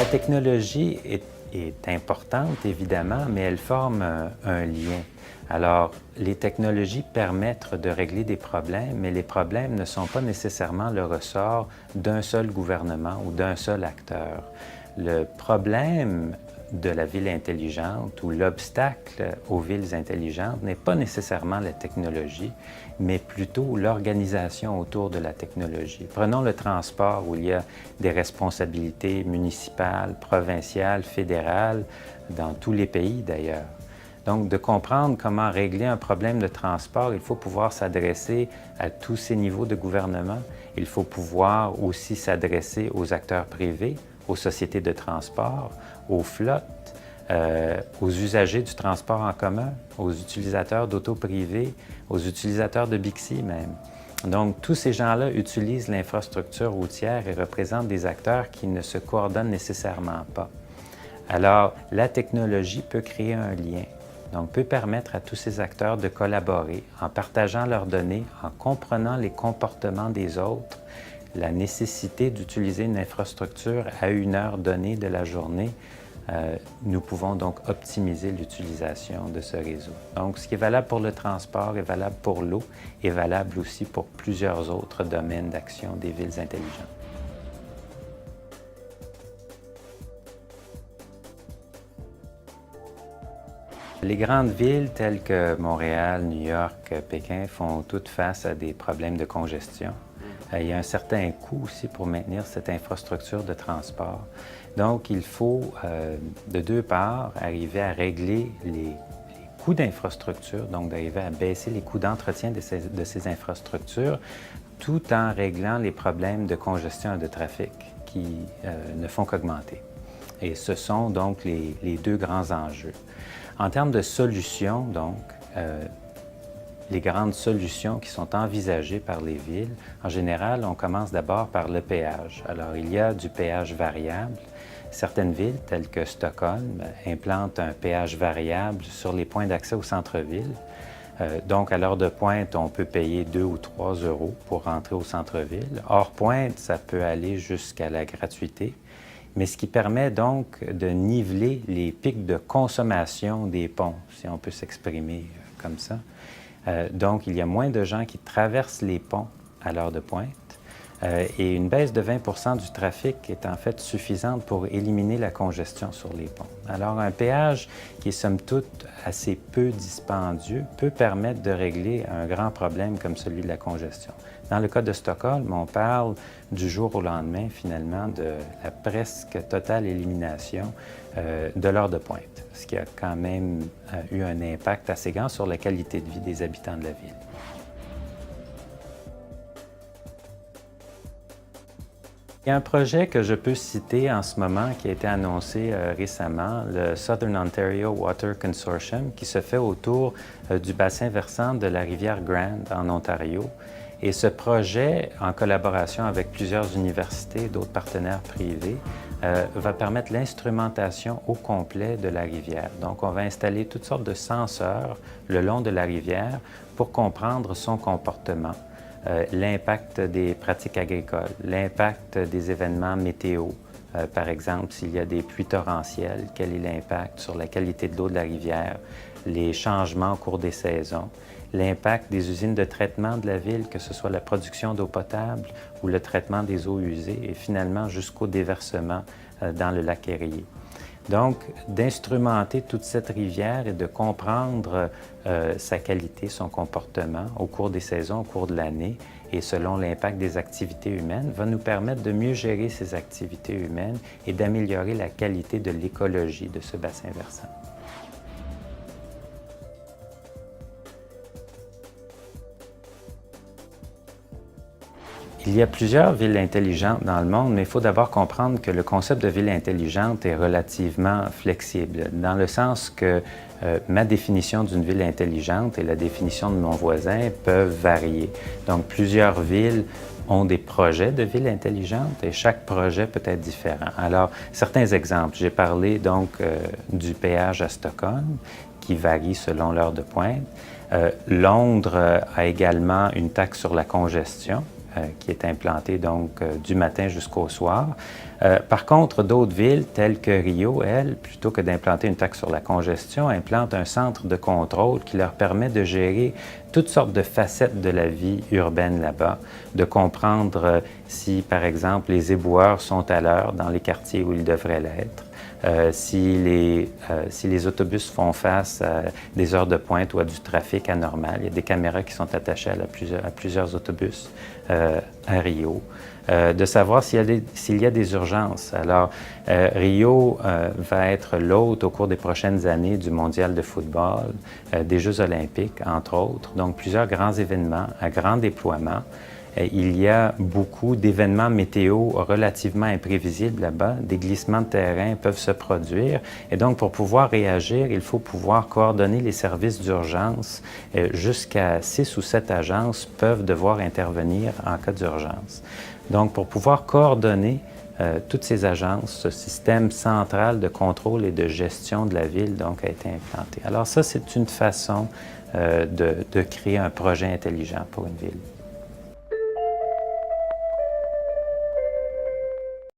technologie est importante, évidemment, mais elle forme un lien. Alors, les technologies permettent de régler des problèmes, mais les problèmes ne sont pas nécessairement le ressort d'un seul gouvernement ou d'un seul acteur. Le problème de la ville intelligente ou l'obstacle aux villes intelligentes n'est pas nécessairement la technologie, mais plutôt l'organisation autour de la technologie. Prenons le transport où il y a des responsabilités municipales, provinciales, fédérales, dans tous les pays d'ailleurs. Donc, de comprendre comment régler un problème de transport, il faut pouvoir s'adresser à tous ces niveaux de gouvernement. Il faut pouvoir aussi s'adresser aux acteurs privés, aux sociétés de transport, aux flottes, aux usagers du transport en commun, aux utilisateurs d'auto privés, aux utilisateurs de Bixi même. Donc, tous ces gens-là utilisent l'infrastructure routière et représentent des acteurs qui ne se coordonnent nécessairement pas. Alors, la technologie peut créer un lien. Donc, peut permettre à tous ces acteurs de collaborer en partageant leurs données, en comprenant les comportements des autres, la nécessité d'utiliser une infrastructure à une heure donnée de la journée. Nous pouvons donc optimiser l'utilisation de ce réseau. Donc, ce qui est valable pour le transport est valable pour l'eau et valable aussi pour plusieurs autres domaines d'action des villes intelligentes. Les grandes villes telles que Montréal, New York, Pékin font toutes face à des problèmes de congestion. Il y a un certain coût aussi pour maintenir cette infrastructure de transport. Donc, il faut, de deux parts, arriver à régler les coûts d'infrastructure, donc d'arriver à baisser les coûts d'entretien de ces infrastructures, tout en réglant les problèmes de congestion et de trafic qui ne font qu'augmenter. Et ce sont donc les deux grands enjeux. En termes de solutions, donc, les grandes solutions qui sont envisagées par les villes, en général, on commence d'abord par le péage. Alors, il y a du péage variable. Certaines villes, telles que Stockholm, implantent un péage variable sur les points d'accès au centre-ville. Donc, à l'heure de pointe, on peut payer 2 ou 3 euros pour rentrer au centre-ville. Hors pointe, ça peut aller jusqu'à la gratuité. Mais ce qui permet donc de niveler les pics de consommation des ponts, si on peut s'exprimer comme ça. Donc, il y a moins de gens qui traversent les ponts à l'heure de pointe et une baisse de 20 du trafic est en fait suffisante pour éliminer la congestion sur les ponts. Alors, un péage qui est somme toute assez peu dispendieux peut permettre de régler un grand problème comme celui de la congestion. Dans le cas de Stockholm, on parle du jour au lendemain, finalement, de la presque totale élimination de l'heure de pointe, ce qui a quand même eu un impact assez grand sur la qualité de vie des habitants de la ville. Il y a un projet que je peux citer en ce moment qui a été annoncé récemment, le Southern Ontario Water Consortium, qui se fait autour du bassin versant de la rivière Grand en Ontario. Et ce projet, en collaboration avec plusieurs universités et d'autres partenaires privés, va permettre l'instrumentation au complet de la rivière. Donc, on va installer toutes sortes de senseurs le long de la rivière pour comprendre son comportement, l'impact des pratiques agricoles, l'impact des événements météo. Par exemple, s'il y a des pluies torrentielles, quel est l'impact sur la qualité de l'eau de la rivière, les changements au cours des saisons, l'impact des usines de traitement de la ville, que ce soit la production d'eau potable ou le traitement des eaux usées, et finalement jusqu'au déversement dans le lac Erie. Donc, d'instrumenter toute cette rivière et de comprendre sa qualité, son comportement au cours des saisons, au cours de l'année et selon l'impact des activités humaines, va nous permettre de mieux gérer ces activités humaines et d'améliorer la qualité de l'écologie de ce bassin versant. Il y a plusieurs villes intelligentes dans le monde, mais il faut d'abord comprendre que le concept de ville intelligente est relativement flexible, dans le sens que ma définition d'une ville intelligente et la définition de mon voisin peuvent varier. Donc, plusieurs villes ont des projets de ville intelligente et chaque projet peut être différent. Alors, certains exemples. J'ai parlé donc du péage à Stockholm, qui varie selon l'heure de pointe. Londres a également une taxe sur la congestion qui est implantée donc du matin jusqu'au soir. Par contre, d'autres villes, telles que Rio, elles, plutôt que d'implanter une taxe sur la congestion, implantent un centre de contrôle qui leur permet de gérer toutes sortes de facettes de la vie urbaine là-bas, de comprendre si, par exemple, les éboueurs sont à l'heure dans les quartiers où ils devraient l'être, si les autobus font face à des heures de pointe ou à du trafic anormal. Il y a des caméras qui sont attachées à plusieurs autobus à Rio. De savoir s'il y a des urgences. Alors, Rio va être l'hôte au cours des prochaines années du Mondial de football, des Jeux olympiques, entre autres. Donc, plusieurs grands événements à grand déploiement. Il y a beaucoup d'événements météo relativement imprévisibles là-bas. Des glissements de terrain peuvent se produire. Et donc, pour pouvoir réagir, il faut pouvoir coordonner les services d'urgence. Jusqu'à 6 ou 7 agences peuvent devoir intervenir en cas d'urgence. Donc, pour pouvoir coordonner toutes ces agences, ce système central de contrôle et de gestion de la ville donc, a été implanté. Alors ça, c'est une façon de créer un projet intelligent pour une ville.